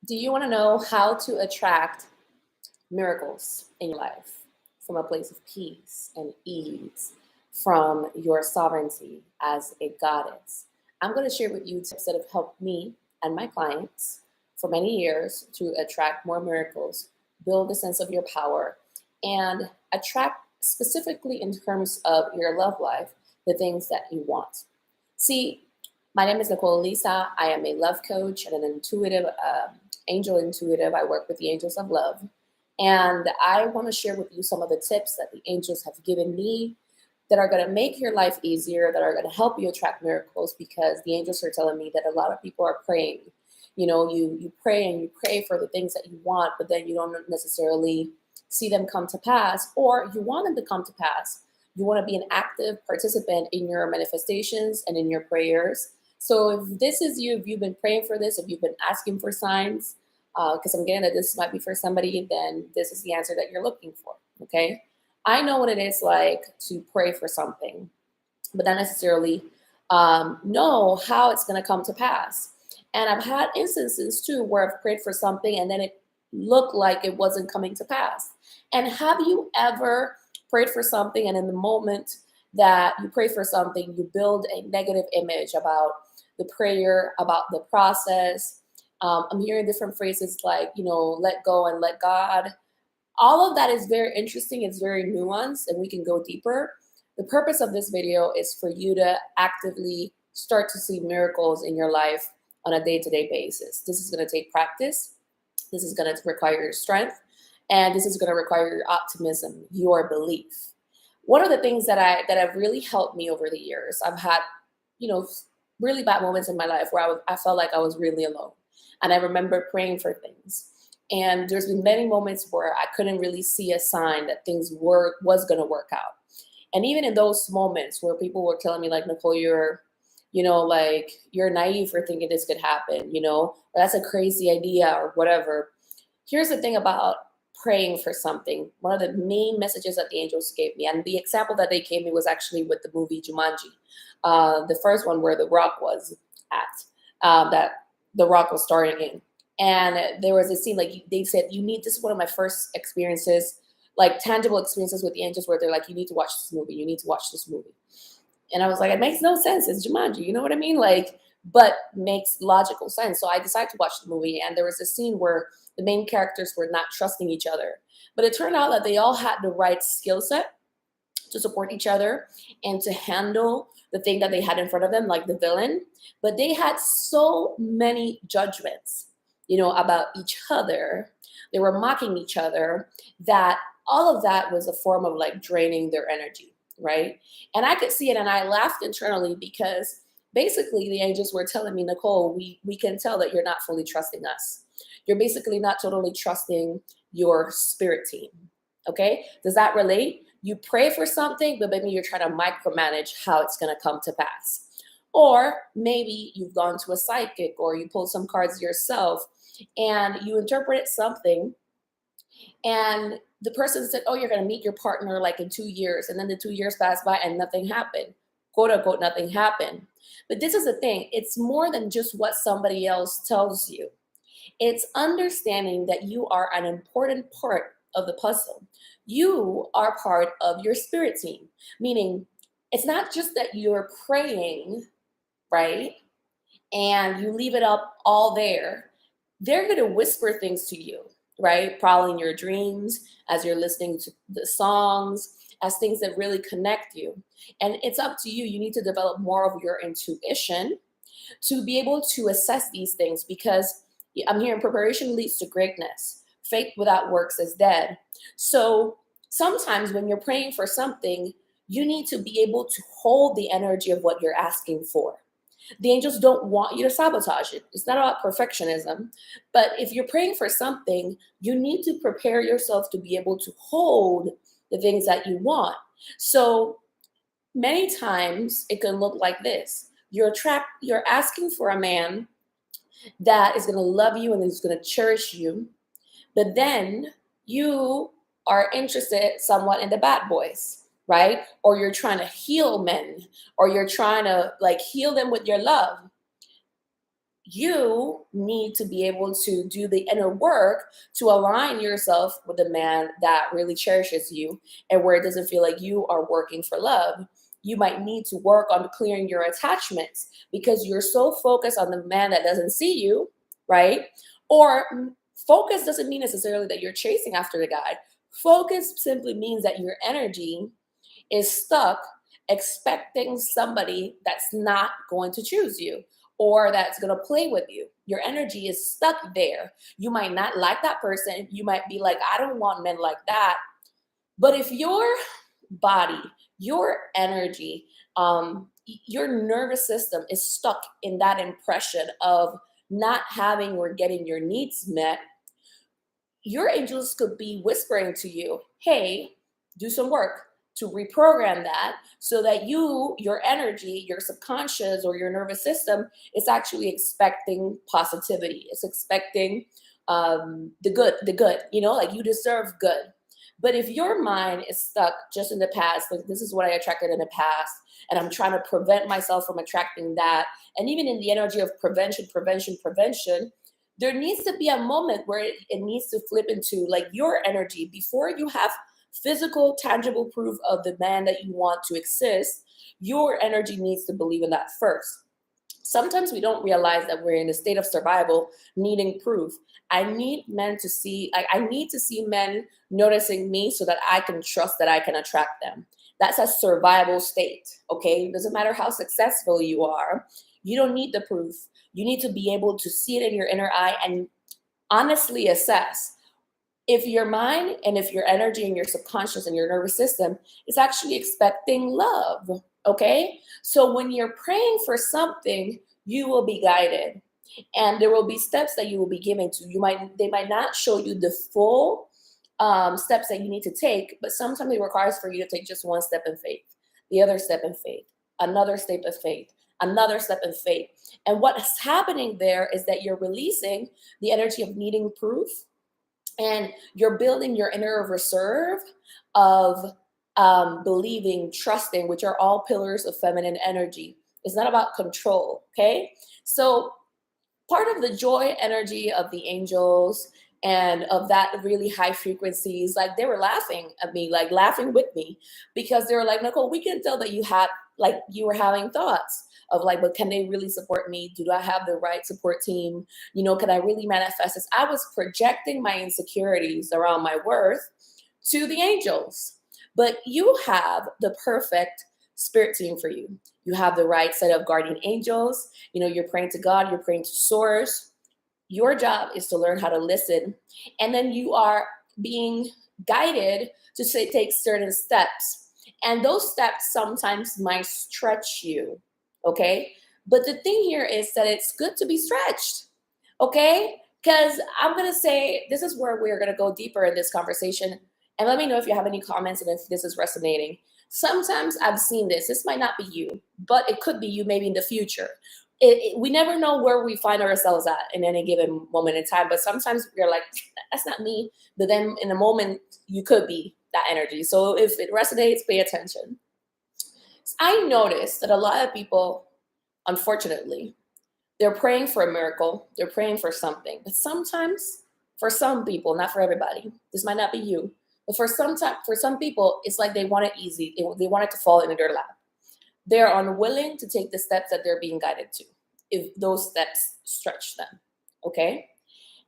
Do you want to know how to attract miracles in your life from a place of peace and ease, from your sovereignty as a goddess? I'm going to share with you tips that have helped me and my clients for many years to attract more miracles, build a sense of your power, and attract specifically in terms of your love life the things that you want. See, my name is Nicole Lisa. I am a love coach and an intuitive, angel intuitive. I work with the angels of love. And I want to share with you some of the tips that the angels have given me that are going to make your life easier, that are going to help you attract miracles, because the angels are telling me that a lot of people are praying. You pray and you pray for the things that you want, but then you don't necessarily see them come to pass, or you want them to come to pass. You want to be an active participant in your manifestations and in your prayers. So if this is you, if you've been praying for this, if you've been asking for signs, because I'm getting that this might be for somebody, then this is the answer that you're looking for. Okay. I know what it is like to pray for something, but not necessarily know how it's going to come to pass. And I've had instances too where I've prayed for something and then it looked like it wasn't coming to pass. And have you ever prayed for something and in the moment that you pray for something, you build a negative image about the prayer, about the process? I'm hearing different phrases like, let go and let God. All of that is very interesting. It's very nuanced and we can go deeper. The purpose of this video is for you to actively start to see miracles in your life on a day-to-day basis. This is going to take practice. This is going to require your strength. And this is going to require your optimism, your belief. One of the things that have really helped me over the years, I've had, really bad moments in my life where I felt like I was really alone. And I remember praying for things. And there's been many moments where I couldn't really see a sign that things was going to work out. And even in those moments where people were telling me like, Nicole, you're naive for thinking this could happen, or that's a crazy idea or whatever. Here's the thing about praying for something. One of the main messages that the angels gave me, and the example that they gave me was actually with the movie Jumanji, the first one where The Rock was that The Rock was starring in. And there was a scene, like they said, this is one of my first experiences, like tangible experiences with the angels, where they're like, you need to watch this movie. You need to watch this movie. And I was like, it makes no sense. It's Jumanji. You know what I mean? But makes logical sense. So I decided to watch the movie. And there was a scene where the main characters were not trusting each other. But it turned out that they all had the right skill set to support each other and to handle the thing that they had in front of them, like the villain. But they had so many judgments, about each other. They were mocking each other, that all of that was a form of like draining their energy, right? And I could see it and I laughed internally, because basically the angels were telling me, Nicole, we can tell that you're not fully trusting us. You're basically not totally trusting your spirit team. Okay? Does that relate? You pray for something, but maybe you're trying to micromanage how it's going to come to pass. Or maybe you've gone to a psychic or you pulled some cards yourself and you interpreted something, and the person said, oh, you're going to meet your partner like in 2 years. And then the 2 years passed by and nothing happened. Quote unquote, nothing happened. But this is the thing. It's more than just what somebody else tells you. It's understanding that you are an important part of the puzzle. You are part of your spirit team, meaning it's not just that you're praying, right? And you leave it up all there. They're going to whisper things to you, right? Probably in your dreams, as you're listening to the songs, as things that really connect you. And it's up to you. You need to develop more of your intuition to be able to assess these things, because I'm hearing preparation leads to greatness. Faith without works is dead. So sometimes when you're praying for something, you need to be able to hold the energy of what you're asking for. The angels don't want you to sabotage it. It's not about perfectionism. But if you're praying for something, you need to prepare yourself to be able to hold the things that you want. So many times it can look like this. You're asking for a man that is going to love you and is going to cherish you. But then you are interested somewhat in the bad boys, right? Or you're trying to heal men, or you're trying to like heal them with your love. you need to be able to do the inner work to align yourself with the man that really cherishes you and where it doesn't feel like you are working for love. You might need to work on clearing your attachments because you're so focused on the man that doesn't see you, right? Or focus doesn't mean necessarily that you're chasing after the guy. Focus simply means that your energy is stuck expecting somebody that's not going to choose you or that's going to play with you. Your energy is stuck there. You might not like that person. You might be like, I don't want men like that. But if your body, your energy, your nervous system is stuck in that impression of not having or getting your needs met, your angels could be whispering to you, hey, do some work to reprogram that so that your energy, your subconscious or your nervous system is actually expecting positivity. It's expecting the good, like you deserve good. But if your mind is stuck just in the past, like this is what I attracted in the past, and I'm trying to prevent myself from attracting that, and even in the energy of prevention, there needs to be a moment where it needs to flip into like your energy before you have physical, tangible proof of the man that you want to exist. Your energy needs to believe in that first. Sometimes we don't realize that we're in a state of survival, needing proof. I need men to see, I need to see men noticing me so that I can trust that I can attract them. That's a survival state, okay? It doesn't matter how successful you are. You don't need the proof. You need to be able to see it in your inner eye and honestly assess if your mind and if your energy and your subconscious and your nervous system is actually expecting love. Okay. So when you're praying for something, you will be guided and there will be steps that you will be given to. They might not show you the full steps that you need to take, but sometimes it requires for you to take just one step in faith, the other step in faith, another step of faith, another step in faith. And what's happening there is that you're releasing the energy of needing proof and you're building your inner reserve of believing, trusting, which are all pillars of feminine energy. It's not about control, okay? So part of the joy energy of the angels and of that really high frequencies, like they were laughing at me, like laughing with me, because they were like, Nicole, we can tell that you were having thoughts of like, but can they really support me? Do I have the right support team? Can I really manifest this? I was projecting my insecurities around my worth to the angels. But you have the perfect spirit team for you. You have the right set of guardian angels. You're praying to God, you're praying to source. Your job is to learn how to listen. And then you are being guided to take certain steps. And those steps sometimes might stretch you. Okay. But the thing here is that it's good to be stretched. Okay. Because I'm going to say this is where we're going to go deeper in this conversation. And let me know if you have any comments and if this is resonating. Sometimes I've seen this. This might not be you, but it could be you maybe in the future. We never know where we find ourselves at in any given moment in time. But sometimes we're like, that's not me. But then in a moment, you could be that energy. So if it resonates, pay attention. I noticed that a lot of people, unfortunately, they're praying for a miracle. They're praying for something. But sometimes, for some people, not for everybody, this might not be you, but for some people, it's like they want it easy. They want it to fall into their lap. They're unwilling to take the steps that they're being guided to, if those steps stretch them. Okay?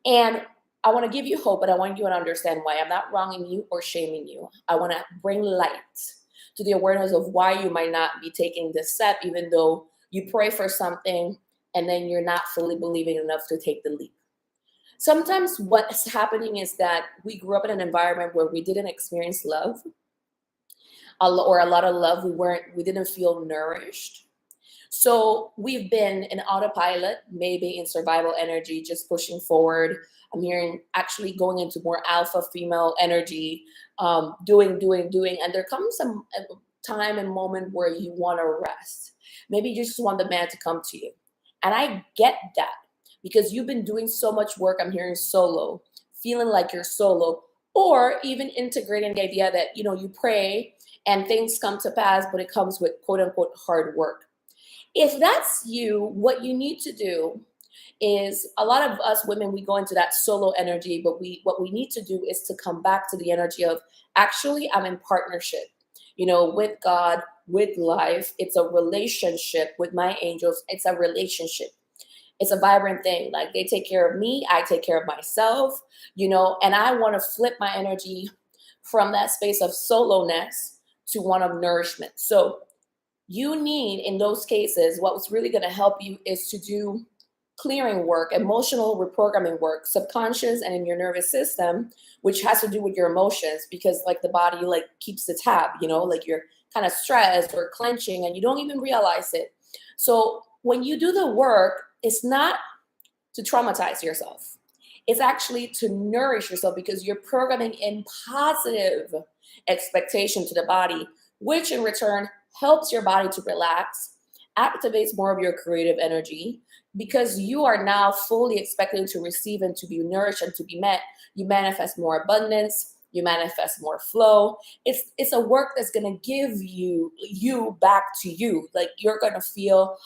And I want to give you hope, but I want you to understand why. I'm not wronging you or shaming you. I want to bring light to the awareness of why you might not be taking this step, even though you pray for something and then you're not fully believing enough to take the leap. Sometimes what's happening is that we grew up in an environment where we didn't experience love or a lot of love. We didn't feel nourished. So we've been in autopilot, maybe in survival energy, just pushing forward. I'm hearing actually going into more alpha female energy, doing. And there comes some time and moment where you want to rest. Maybe you just want the man to come to you. And I get that because you've been doing so much work. I'm hearing solo, feeling like you're solo, or even integrating the idea that, you pray and things come to pass, but it comes with quote unquote hard work. If that's you, what you need to do is a lot of us women, we go into that solo energy, but what we need to do is to come back to the energy of, actually, I'm in partnership, with God, with life. It's a relationship with my angels. It's a relationship. It's a vibrant thing. Like, they take care of me, I take care of myself, and I want to flip my energy from that space of soloness to one of nourishment. So you need, in those cases, what's really going to help you is to do clearing work, emotional reprogramming work, subconscious and in your nervous system, which has to do with your emotions, because like the body like keeps the tab, like you're kind of stressed or clenching and you don't even realize it. So when you do the work, it's not to traumatize yourself. It's actually to nourish yourself, because you're programming in positive expectation to the body, which in return helps your body to relax, activates more of your creative energy, because you are now fully expecting to receive and to be nourished and to be met. You manifest more abundance, you manifest more flow. It's a work that's going to give you back to you. Like, you're going to feel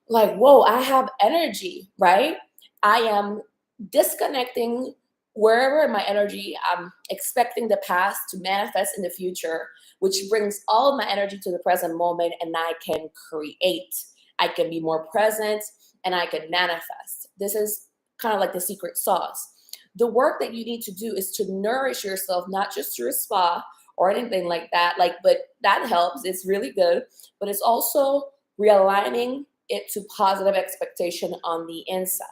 like, whoa, I have energy, right? I am disconnecting wherever in my energy. I'm expecting the past to manifest in the future, which brings all of my energy to the present moment, and I can create. I can be more present and I can manifest. This is kind of like the secret sauce. The work that you need to do is to nourish yourself, not just through a spa or anything like that. But that helps. It's really good. But it's also realigning it to positive expectation on the inside.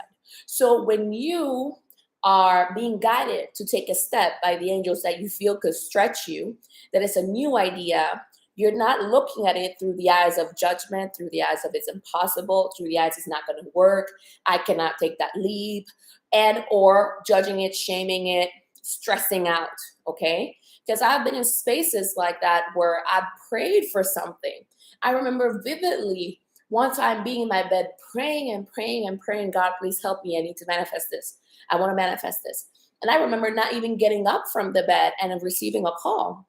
So when you are being guided to take a step by the angels that you feel could stretch you, that it's a new idea, you're not looking at it through the eyes of judgment, through the eyes of it's impossible, through the eyes it's not going to work, I cannot take that leap, and or judging it, shaming it, stressing out, okay? Because I've been in spaces like that where I prayed for something. I remember vividly one time being in my bed praying and praying and praying, God, please help me. I need to manifest this. I want to manifest this. And I remember not even getting up from the bed and receiving a call,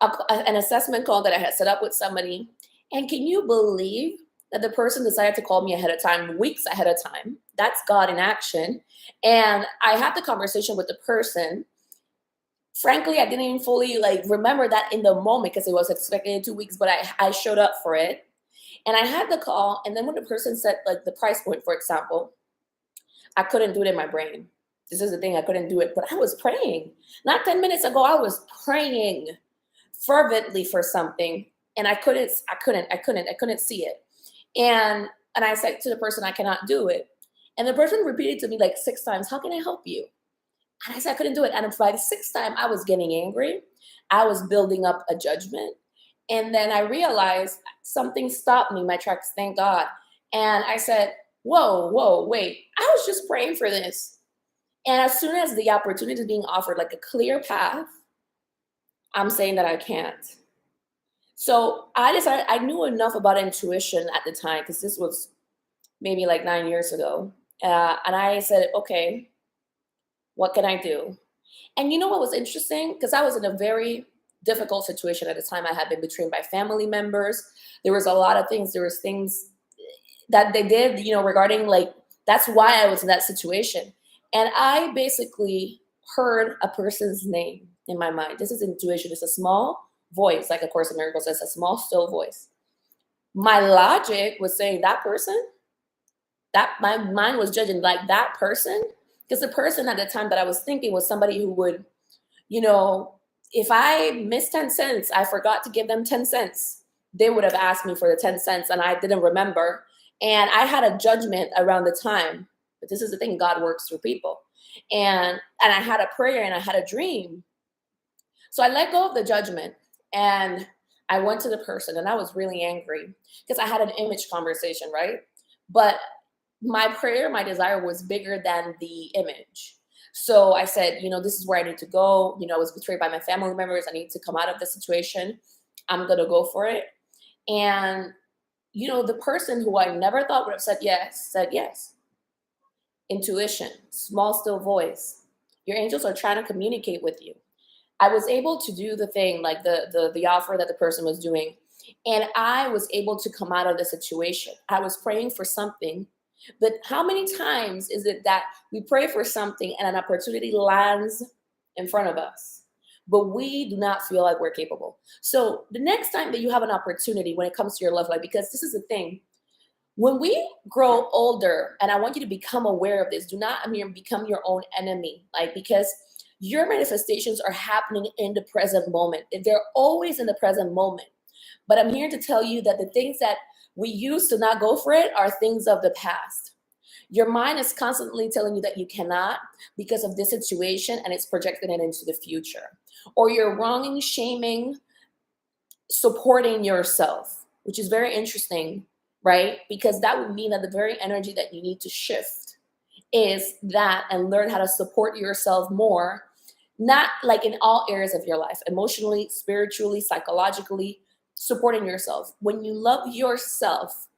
an assessment call that I had set up with somebody. And can you believe that the person decided to call me ahead of time, weeks ahead of time? That's God in action. And I had the conversation with the person. Frankly, I didn't even fully remember that in the moment, because it was expected in 2 weeks, but I showed up for it. And I had the call, and then when the person said the price point, for example, I couldn't do it in my brain. This is the thing, I couldn't do it, but I was praying. Not 10 minutes ago, I was praying fervently for something, and I couldn't see it. And I said to the person, I cannot do it. And the person repeated to me 6 times, how can I help you? And I said I couldn't do it. And by the 6th time, I was getting angry. I was building up a judgment. And then I realized something stopped me, my tracks, thank God. And I said, whoa, wait, I was just praying for this. And as soon as the opportunity is being offered, like a clear path, I'm saying that I can't. So I decided, I knew enough about intuition at the time, because this was maybe 9 years ago. And I said, okay, what can I do? And you know what was interesting? Because I was in a very difficult situation at the time. I had been betrayed by family members. There was a lot of things. There was things that they did, regarding that's why I was in that situation. And I basically heard a person's name in my mind. This is intuition. It's a small voice, like A Course in Miracles says, a small, still voice. My logic was saying that person, that my mind was judging that person, because the person at the time that I was thinking was somebody who would, if I missed 10 cents, I forgot to give them 10 cents. They would have asked me for the 10 cents and I didn't remember. And I had a judgment around the time. But this is the thing, God works through people. And I had a prayer and I had a dream. So I let go of the judgment and I went to the person, and I was really angry because I had an image conversation, right? But my prayer, my desire was bigger than the image. So I said, this is where I need to go. I was betrayed by my family members. I need to come out of the situation. I'm going to go for it. And, the person who I never thought would have said yes, said yes. Intuition, small, still voice. Your angels are trying to communicate with you. I was able to do the thing, the offer that the person was doing. And I was able to come out of the situation. I was praying for something But how many times is it that we pray for something and an opportunity lands in front of us, but we do not feel like we're capable? So the next time that you have an opportunity when it comes to your love life, because this is the thing, when we grow older, and I want you to become aware of this, do not, I mean, become your own enemy, like, because your manifestations are happening in the present moment. They're always in the present moment. But I'm here to tell you that the things that we used to not go for it are things of the past. Your mind is constantly telling you that you cannot because of this situation, and it's projecting it into the future. Or you're wronging, shaming, supporting yourself, which is very interesting, right? Because that would mean that the very energy that you need to shift is that, and learn how to support yourself more, not like in all areas of your life, emotionally, spiritually, psychologically, supporting yourself. When you love yourself,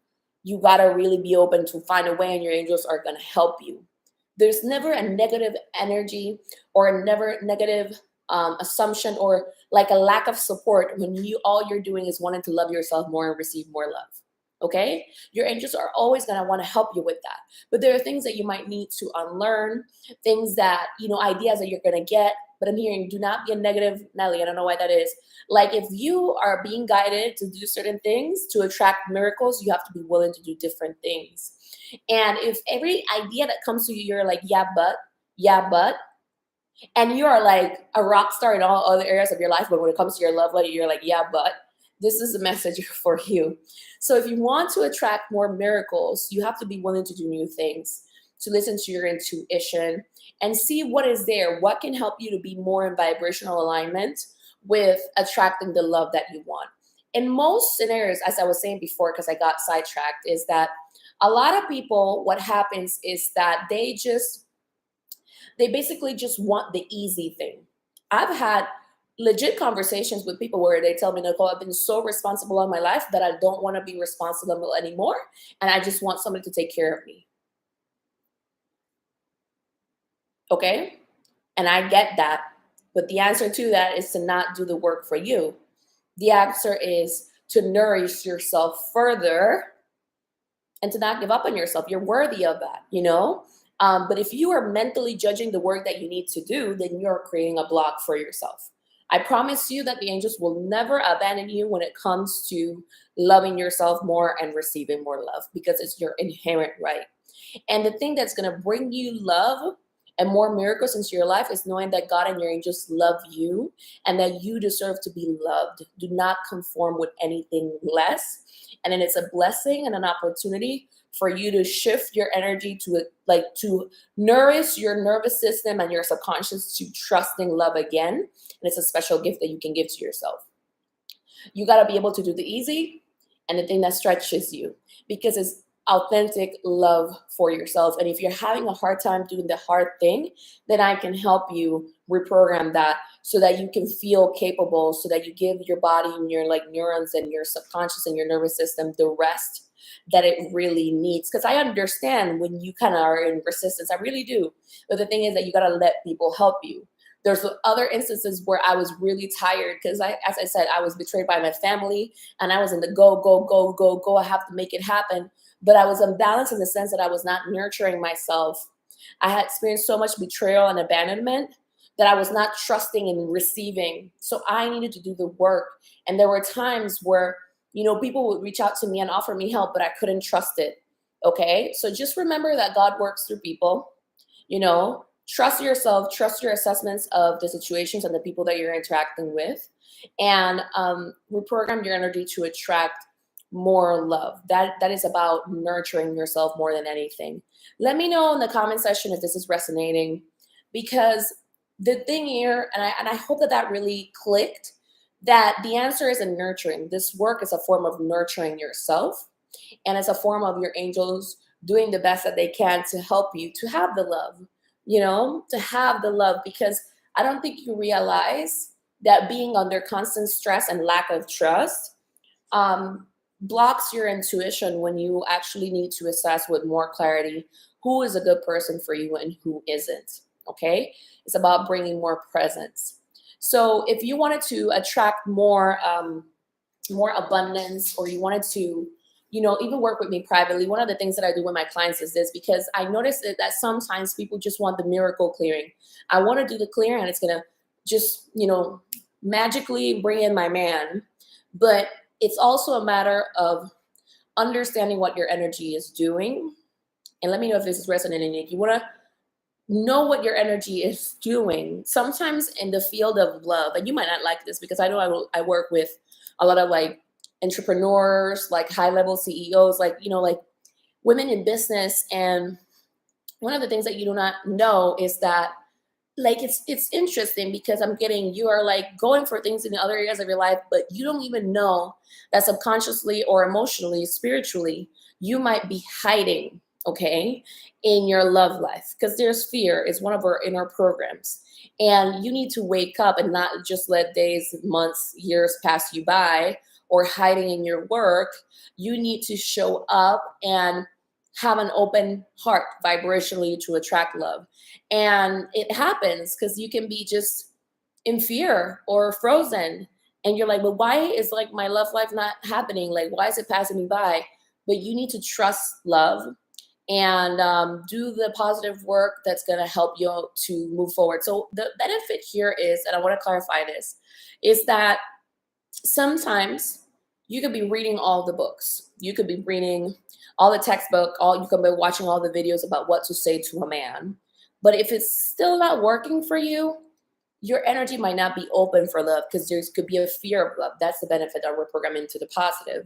you got to really be open to find a way, and your angels are going to help you. There's never a negative energy or a never negative assumption or like a lack of support when you all you're doing is wanting to love yourself more and receive more love. Okay, your angels are always going to want to help you with that, but there are things that you might need to unlearn, things that, ideas that you're going to get. But I'm hearing, do not be a negative Nelly. I don't know why that is. Like, if you are being guided to do certain things to attract miracles, you have to be willing to do different things. And if every idea that comes to you, you're like, yeah, but, and you are like a rock star in all other areas of your life, but when it comes to your love life, you're like, yeah, but, this is a message for you. So if you want to attract more miracles, you have to be willing to do new things, to listen to your intuition and see what is there, what can help you to be more in vibrational alignment with attracting the love that you want. In most scenarios, as I was saying before, because I got sidetracked, is that a lot of people, what happens is that they basically just want the easy thing. I've had legit conversations with people where they tell me, Nicole, I've been so responsible in my life that I don't want to be responsible anymore. And I just want somebody to take care of me. Okay. And I get that. But the answer to that is to not do the work for you. The answer is to nourish yourself further and to not give up on yourself. You're worthy of that. But if you are mentally judging the work that you need to do, then you're creating a block for yourself. I promise you that the angels will never abandon you when it comes to loving yourself more and receiving more love, because it's your inherent right. And the thing that's going to bring you love and more miracles into your life is knowing that God and your angels love you and that you deserve to be loved. Do not conform with anything less. And then it's a blessing and an opportunity for you to shift your energy to nourish your nervous system and your subconscious to trusting love again. And it's a special gift that you can give to yourself. You got to be able to do the easy and the thing that stretches you, because it's authentic love for yourself. And if you're having a hard time doing the hard thing, then I can help you reprogram that so that you can feel capable, so that you give your body and your neurons and your subconscious and your nervous system the rest that it really needs. Because I understand when you kind of are in resistance, I really do. But the thing is that you got to let people help you. There's other instances where I was really tired because as I said, I was betrayed by my family and I was in the go, go, go, go, go. I have to make it happen. But I was unbalanced in the sense that I was not nurturing myself. I had experienced so much betrayal and abandonment that I was not trusting and receiving. So I needed to do the work. And there were times where, people would reach out to me and offer me help, but I couldn't trust it. Okay. So just remember that God works through people. Trust yourself, trust your assessments of the situations and the people that you're interacting with, and reprogram your energy to attract more love. That is about nurturing yourself more than anything. Let me know in the comment section if this is resonating, because the thing here, and I hope that really clicked, that the answer is in nurturing. This work is a form of nurturing yourself, and it's a form of your angels doing the best that they can to help you to have the love, to have the love, because I don't think you realize that being under constant stress and lack of trust blocks your intuition when you actually need to assess with more clarity who is a good person for you and who isn't. Okay, it's about bringing more presence. So if you wanted to attract more abundance, or you wanted to even work with me privately. One of the things that I do with my clients is this, because I notice that sometimes people just want the miracle clearing. I want to do the clearing and it's going to just, magically bring in my man. But it's also a matter of understanding what your energy is doing. And let me know if this is resonating. If you want to know what your energy is doing, sometimes in the field of love, and you might not like this because I know I work with a lot of like entrepreneurs, like high level CEOs, like, like women in business. And one of the things that you do not know is that, like, it's interesting because you are like going for things in the other areas of your life, but you don't even know that subconsciously or emotionally, spiritually, you might be hiding, okay, in your love life, because there's fear is one of our inner programs. And you need to wake up and not just let days, months, years pass you by or hiding in your work. You need to show up and have an open heart vibrationally to attract love. And it happens because you can be just in fear or frozen. And you're like, well, why is like my love life not happening? Like, why is it passing me by? But you need to trust love and do the positive work that's going to help you to move forward. So the benefit here is, and I want to clarify this, is that sometimes you could be reading all the books. You could be reading all the textbook, you could be watching all the videos about what to say to a man. But if it's still not working for you, your energy might not be open for love because there could be a fear of love. That's the benefit that we're programming to the positive.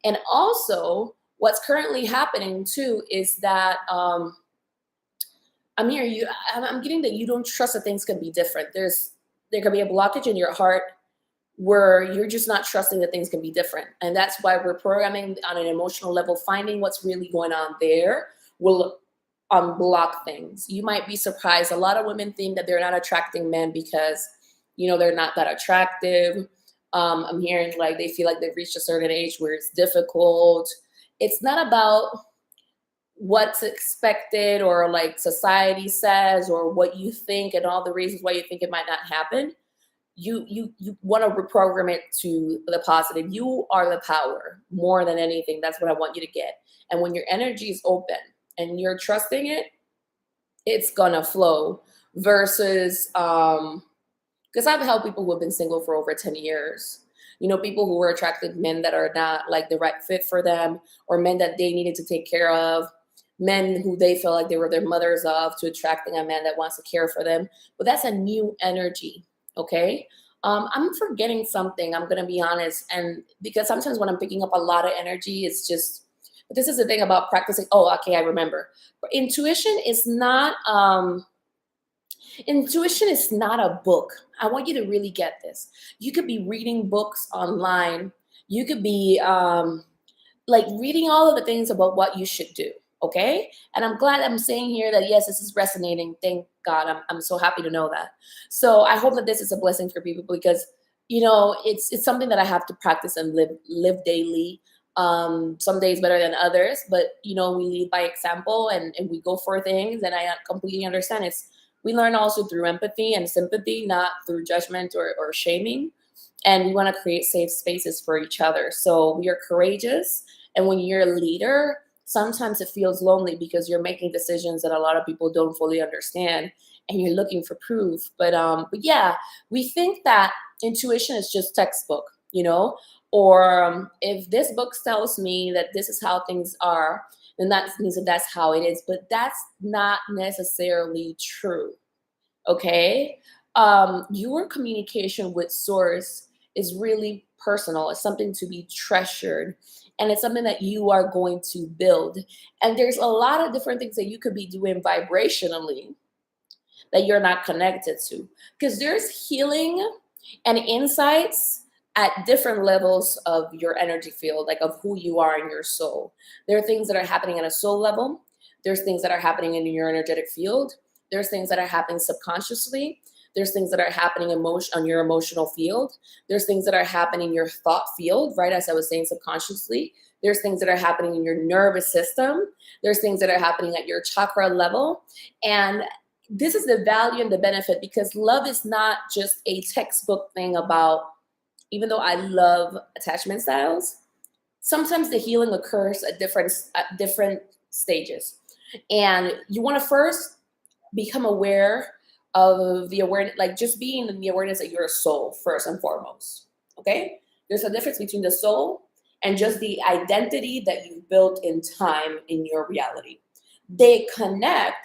And also, what's currently happening too is that I'm getting that you don't trust that things can be different. There could be a blockage in your heart where you're just not trusting that things can be different. And that's why we're programming on an emotional level, finding what's really going on there will unblock things. You might be surprised. A lot of women think that they're not attracting men because, they're not that attractive. I'm hearing like they feel like they've reached a certain age where it's difficult. It's not about what's expected or like society says or what you think and all the reasons why you think it might not happen. You want to reprogram it to the positive. You are the power more than anything. That's what I want you to get. And when your energy is open and you're trusting it, it's gonna flow. Versus because I've helped people who have been single for over 10 years. People who were attracted men that are not like the right fit for them, or men that they needed to take care of, men who they felt like they were their mothers of, to attracting a man that wants to care for them. But that's a new energy. Okay. I'm forgetting something, I'm gonna be honest. And because sometimes when I'm picking up a lot of energy, it's just, but this is the thing about practicing. Oh, okay, I remember. Intuition is not a book. I want you to really get this. You could be reading books online. You could be like reading all of the things about what you should do. Okay. And I'm glad I'm saying here that, yes, this is resonating. Thank God. I'm so happy to know that. So I hope that this is a blessing for people because, it's something that I have to practice and live daily. Some days better than others, but, we lead by example and we go for things. And I completely understand we learn also through empathy and sympathy, not through judgment or shaming. And we want to create safe spaces for each other. So we are courageous. And when you're a leader, sometimes it feels lonely because you're making decisions that a lot of people don't fully understand and you're looking for proof. But yeah, we think that intuition is just textbook, or if this book tells me that this is how things are, then that means that that's how it is. But that's not necessarily true. Okay. Your communication with source is really personal. It's something to be treasured. And it's something that you are going to build. And there's a lot of different things that you could be doing vibrationally that you're not connected to. Because there's healing and insights at different levels of your energy field, like of who you are in your soul. There are things that are happening at a soul level. There's things that are happening in your energetic field. There's things that are happening subconsciously. There's things that are happening on your emotional field. There's things that are happening in your thought field, right? As I was saying, subconsciously. There's things that are happening in your nervous system. There's things that are happening at your chakra level. And this is the value and the benefit, because love is not just a textbook thing about, even though I love attachment styles, sometimes the healing occurs at different stages. And you want to first become aware of the awareness, like just being in the awareness that you're a soul first and foremost. Okay? There's a difference between the soul and just the identity that you've built in time in your reality. They connect,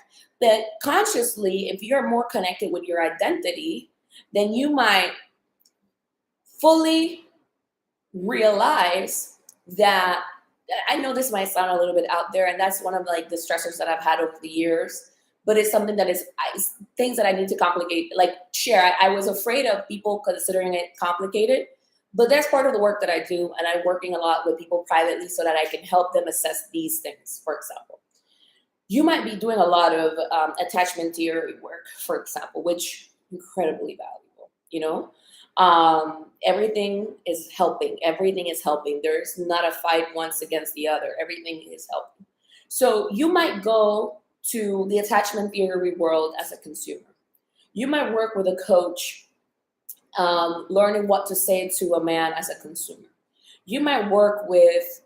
that consciously, if you're more connected with your identity, then you might fully realize that, I know this might sound a little bit out there, and that's one of like the stressors that I've had over the years, but it's something that is things that I need to complicate, like share. I was afraid of people considering it complicated, but that's part of the work that I do, and I'm working a lot with people privately so that I can help them assess these things. For example, you might be doing a lot of attachment theory work, for example, which incredibly valuable. Everything is helping. Everything is helping. There's not a fight once against the other. Everything is helping. So you might go to the attachment theory world as a consumer. You might work with a coach, learning what to say to a man as a consumer. You might work with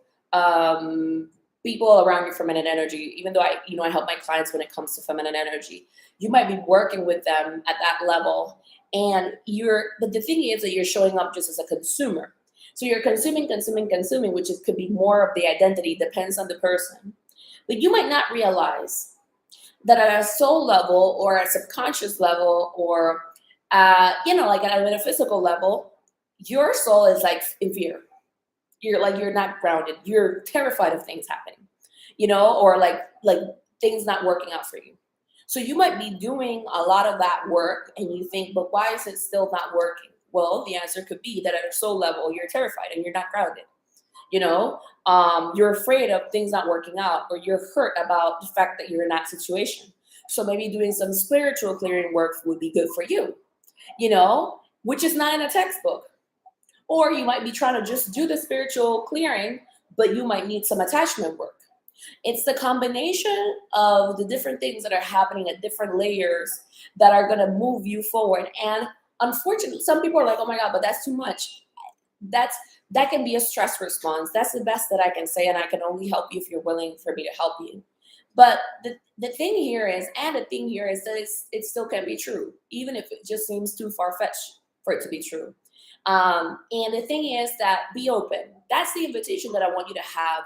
people around your feminine energy, even though I help my clients when it comes to feminine energy. You might be working with them at that level. But the thing is that you're showing up just as a consumer. So you're consuming, which could be more of the identity, depends on the person. But you might not realize that at a soul level or a subconscious level or, like at a metaphysical level, your soul is like in fear. You're not grounded. You're terrified of things happening, or like things not working out for you. So you might be doing a lot of that work and you think, but why is it still not working? Well, the answer could be that at a soul level, you're terrified and you're not grounded. You're afraid of things not working out, or you're hurt about the fact that you're in that situation. So maybe doing some spiritual clearing work would be good for you, which is not in a textbook. Or you might be trying to just do the spiritual clearing, but you might need some attachment work. It's the combination of the different things that are happening at different layers that are going to move you forward. And unfortunately, some people are like, oh my God, but that's too much. That can be a stress response. That's the best that I can say. And I can only help you if you're willing for me to help you. But the thing here is that it still can be true, even if it just seems too far-fetched for it to be true. And the thing is that be open. That's the invitation that I want you to have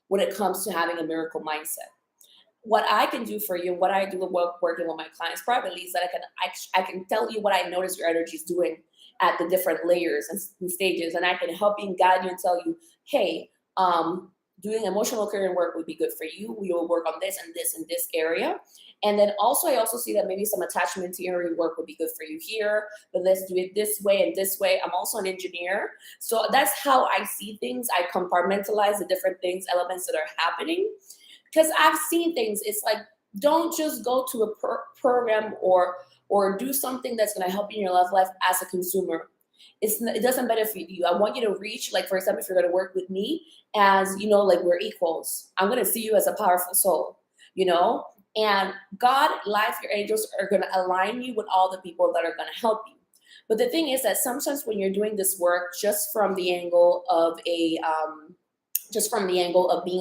when it comes to having a miracle mindset. What I can do for you, what I do working with my clients privately, is that I can tell you what I notice your energy is doing at the different layers and stages, and I can help you and guide you and tell you, hey, doing emotional clearing work would be good for you. We will work on this and this and this area. And then I also see that maybe some attachment theory work would be good for you here, but let's do it this way and this way. I'm also an engineer. So that's how I see things. I compartmentalize the different elements that are happening, because I've seen things. It's like, don't just go to a program or do something that's going to help you in your love life as a consumer. It doesn't benefit you. I want you to reach, like, for example, if you're going to work with me as, like we're equals, I'm going to see you as a powerful soul, and God, life, your angels are going to align you with all the people that are going to help you. But the thing is that sometimes when you're doing this work just from the angle of being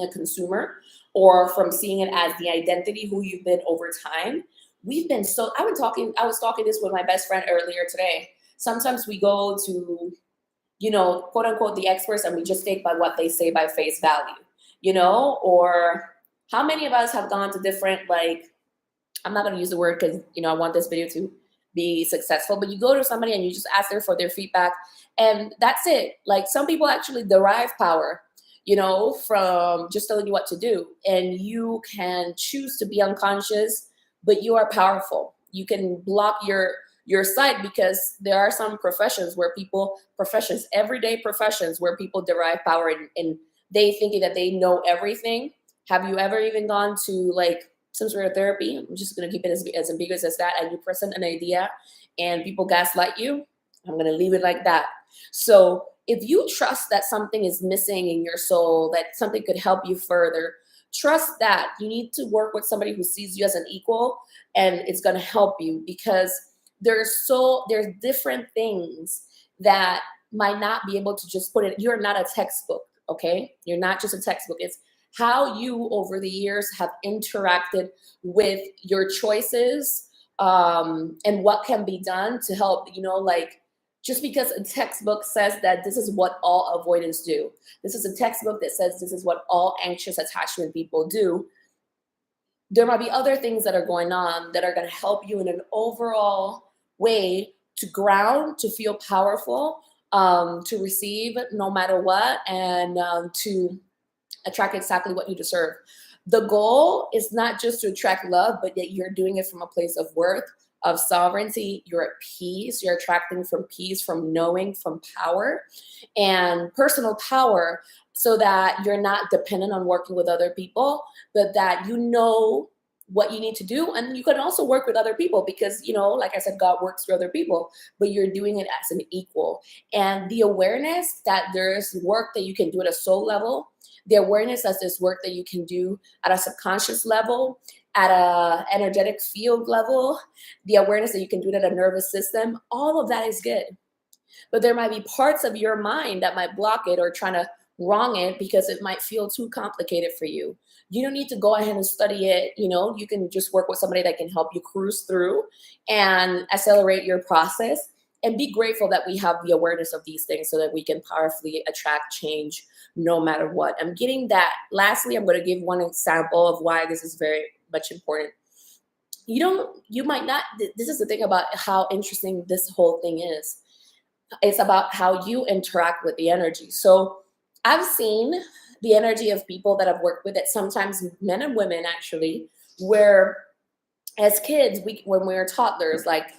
a consumer, or from seeing it as the identity who you've been over time, I was talking this with my best friend earlier today. Sometimes we go to, quote unquote, the experts, and we just take by what they say by face value, or how many of us have gone to different, like, I'm not going to use the word because, I want this video to be successful, but you go to somebody and you just ask them for their feedback, and that's it. Like, some people actually derive power, from just telling you what to do, and you can choose to be unconscious, but you are powerful. You can block your sight, because there are some everyday professions where people derive power and they thinking that they know everything. Have you ever even gone to like some sort of therapy? I'm just going to keep it as ambiguous as that. And you present an idea and people gaslight you. I'm going to leave it like that. So if you trust that something is missing in your soul, that something could help you further, trust that. You need to work with somebody who sees you as an equal, and it's going to help you, because there's different things that might not be able to just put it. You're not a textbook. okay? You're not just a textbook. It's how you over the years have interacted with your choices, and what can be done to help, like, just because a textbook says that this is what all avoidance do, this is a textbook that says this is what all anxious attachment people do, there might be other things that are going on that are going to help you in an overall way to ground, to feel powerful, to receive no matter what, and to attract exactly what you deserve. The goal is not just to attract love, but that you're doing it from a place of worth, of sovereignty. You're at peace. You're attracting from peace, from knowing, from power and personal power, so that you're not dependent on working with other people, but that you know what you need to do. And you can also work with other people because, like I said, God works through other people, but you're doing it as an equal. And the awareness that there's work that you can do at a soul level, the awareness that there's work that you can do at a subconscious level, at a energetic field level, the awareness that you can do it at a nervous system, all of that is good. But there might be parts of your mind that might block it or trying to wrong it because it might feel too complicated for you. You don't need to go ahead and study it. You can just work with somebody that can help you cruise through and accelerate your process, and be grateful that we have the awareness of these things so that we can powerfully attract change no matter what. I'm getting that. Lastly, I'm going to give one example of why this is very much important. You might not, this is the thing about how interesting this whole thing is. It's about how you interact with the energy. So I've seen the energy of people that I've worked with, that sometimes men and women actually, where as kids, when we were toddlers, like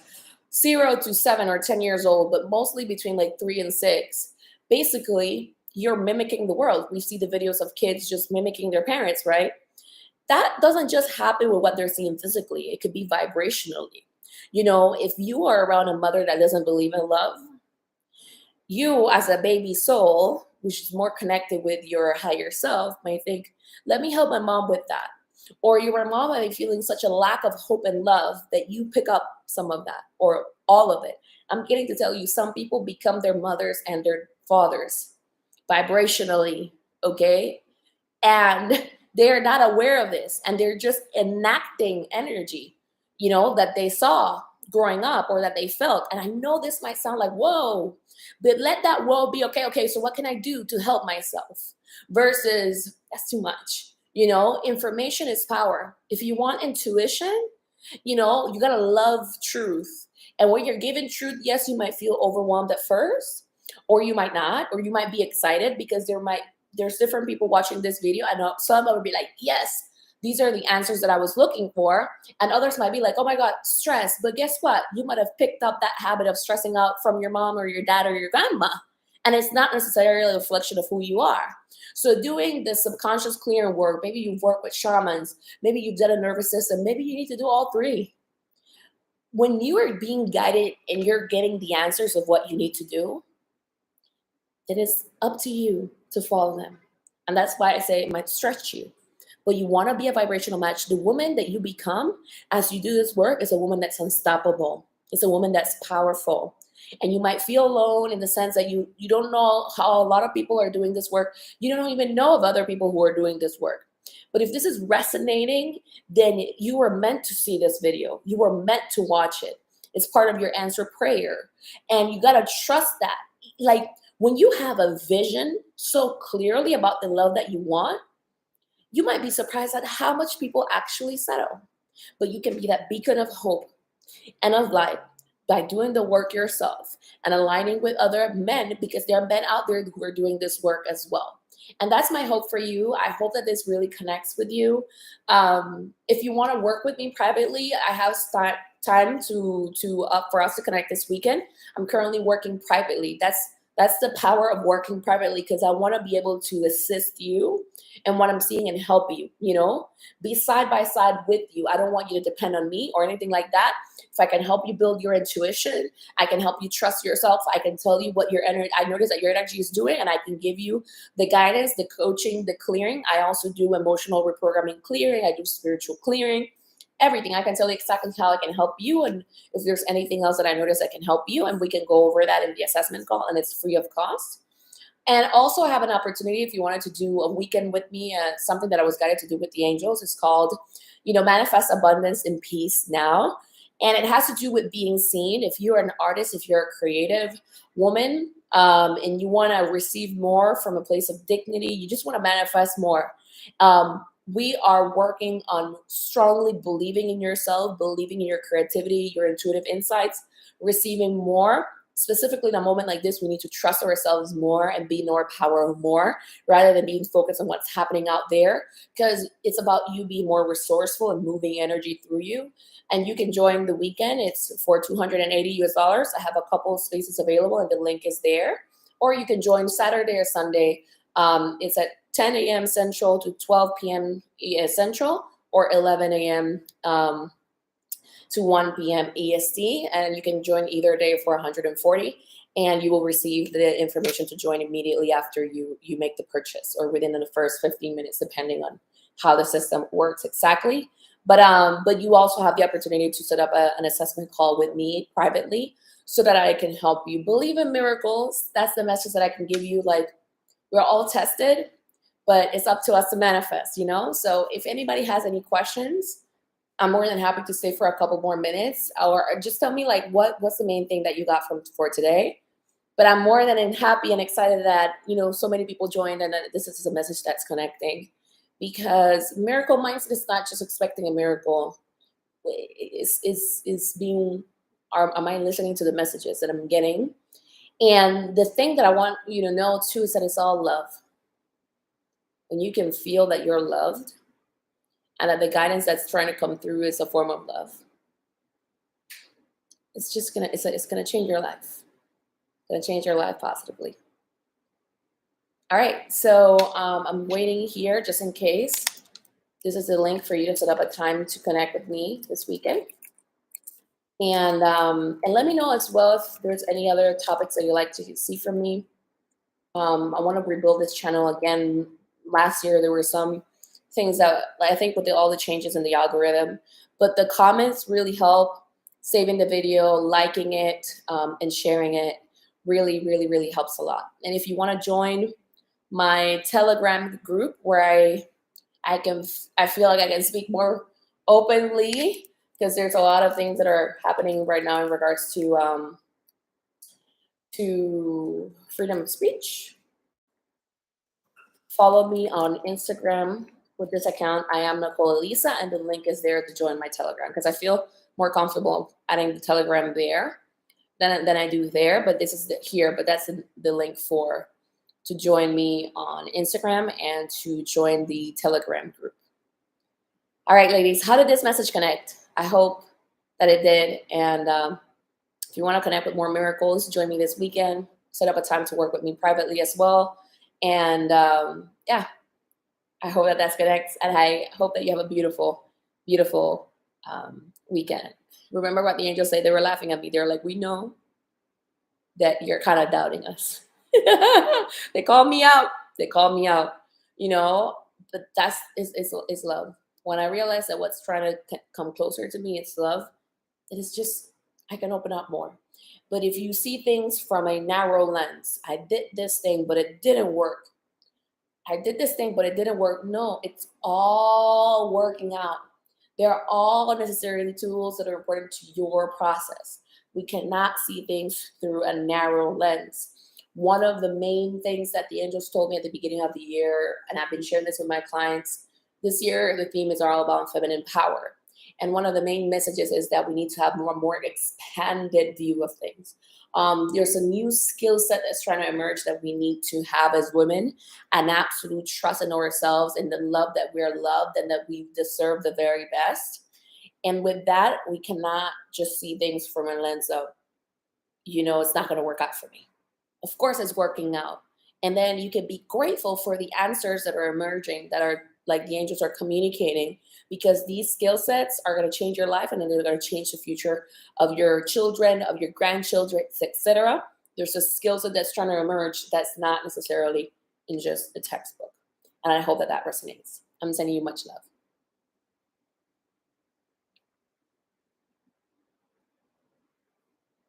0 to 7 or 10 years old, but mostly between like 3 and 6, basically you're mimicking the world. We see the videos of kids just mimicking their parents, right? That doesn't just happen with what they're seeing physically. It could be vibrationally. If you are around a mother that doesn't believe in love, you as a baby soul, which is more connected with your higher self, might think, let me help my mom with that. Or your mom might be feeling such a lack of hope and love that you pick up some of that or all of it. I'm getting to tell you, some people become their mothers and their fathers vibrationally, okay? And they're not aware of this, and they're just enacting energy, that they saw growing up or that they felt. And I know this might sound like, whoa, but let that whoa be okay, so what can I do to help myself? Versus, that's too much. Information is power. If you want intuition, you gotta love truth. And when you're given truth, yes, you might feel overwhelmed at first, or you might not, or you might be excited because there's different people watching this video. I know some will be like, yes, these are the answers that I was looking for. And others might be like, oh my God, stress. But guess what? You might have picked up that habit of stressing out from your mom or your dad or your grandma. And it's not necessarily a reflection of who you are. So doing the subconscious clearing work, maybe you've worked with shamans, maybe you've done a nervous system, maybe you need to do all three. When you are being guided and you're getting the answers of what you need to do, it is up to you to follow them. And that's why I say it might stretch you. But you want to be a vibrational match. The woman that you become as you do this work is a woman that's unstoppable. It's a woman that's powerful. And you might feel alone in the sense that you don't know how a lot of people are doing this work. You don't even know of other people who are doing this work. But if this is resonating, then you were meant to see this video. You were meant to watch it. It's part of your answer prayer. And you got to trust that. Like, when you have a vision so clearly about the love that you want, you might be surprised at how much people actually settle. But you can be that beacon of hope and of light by doing the work yourself and aligning with other men, because there are men out there who are doing this work as well. And that's my hope for you. I hope that this really connects with you. If you want to work with me privately, I have time for us to connect this weekend. I'm currently working privately. That's the power of working privately, because I want to be able to assist you and what I'm seeing and help you, be side by side with you. I don't want you to depend on me or anything like that. If I can help you build your intuition, I can help you trust yourself. I can tell you what your energy, I notice that your energy is doing, and I can give you the guidance, the coaching, the clearing. I also do emotional reprogramming clearing. I do spiritual clearing, everything. I can tell you exactly how I can help you. And if there's anything else that I notice I can help you, and we can go over that in the assessment call, and it's free of cost. And also I have an opportunity if you wanted to do a weekend with me, something that I was guided to do with the angels. It's called, Manifest Abundance in Peace Now. And it has to do with being seen. If you're an artist, if you're a creative woman, and you want to receive more from a place of dignity, you just want to manifest more. We are working on strongly believing in yourself, believing in your creativity, your intuitive insights, receiving more. Specifically in a moment like this, we need to trust ourselves more and be in our power more rather than being focused on what's happening out there, because it's about you being more resourceful and moving energy through you. And you can join the weekend. It's for $280 US. I have a couple of spaces available and the link is there. Or you can join Saturday or Sunday. It's at 10 a.m. Central to 12 p.m. Central, or 11 a.m. To 1 p.m. EST, and you can join either day for 140, and you will receive the information to join immediately after you make the purchase, or within the first 15 minutes, depending on how the system works exactly. But you also have the opportunity to set up an assessment call with me privately so that I can help you believe in miracles. That's the message that I can give you. Like, we're all tested, but it's up to us to manifest, So if anybody has any questions, I'm more than happy to stay for a couple more minutes, or just tell me like what's the main thing that you got for today. But I'm more than happy and excited that so many people joined, and that this is a message that's connecting, because miracle mindset is not just expecting a miracle. Is being, am I listening to the messages that I'm getting? And the thing that I want you to know too is that it's all love. When you can feel that you're loved, and that the guidance that's trying to come through is a form of love, it's just it's gonna change your life. It's gonna change your life positively. All right, so I'm waiting here just in case. This is the link for you to set up a time to connect with me this weekend. And let me know as well if there's any other topics that you'd like to see from me. I want to rebuild this channel again. Last year there were some things that I think with all the changes in the algorithm, but the comments really help. Saving the video, liking it, and sharing it really, really, really helps a lot. And if you want to join my Telegram group, where I feel like I can speak more openly, because there's a lot of things that are happening right now in regards to freedom of speech. Follow me on Instagram with this account. I am Nicole Elisa, and the link is there to join my Telegram, because I feel more comfortable adding the Telegram there than I do there. But this is here, but that's the link to join me on Instagram and to join the Telegram group. All right, ladies, how did this message connect? I hope that it did. And if you want to connect with more miracles, join me this weekend. Set up a time to work with me privately as well. And yeah, I hope that connects, and I hope that you have a beautiful, beautiful weekend. Remember what the angels say? They were laughing at me. They're like, we know that you're kind of doubting us. They called me out. But that's is love. When I realize that what's trying to come closer to me, it's love, it is just, I can open up more. But if you see things from a narrow lens, I did this thing, but it didn't work. No, it's all working out. They're all necessary tools that are important to your process. We cannot see things through a narrow lens. One of the main things that the angels told me at the beginning of the year, and I've been sharing this with my clients, this year the theme is all about feminine power. And one of the main messages is that we need to have more expanded view of things. There's a new skill set that's trying to emerge that we need to have as women, an absolute trust in ourselves and the love that we're loved and that we deserve the very best. And with that, we cannot just see things from a lens of, it's not going to work out for me. Of course, it's working out. And then you can be grateful for the answers that are emerging, that are like the angels are communicating, because these skill sets are going to change your life, and then they're going to change the future of your children, of your grandchildren, etc. There's a skill set that's trying to emerge that's not necessarily in just the textbook. And I hope that resonates. I'm sending you much love.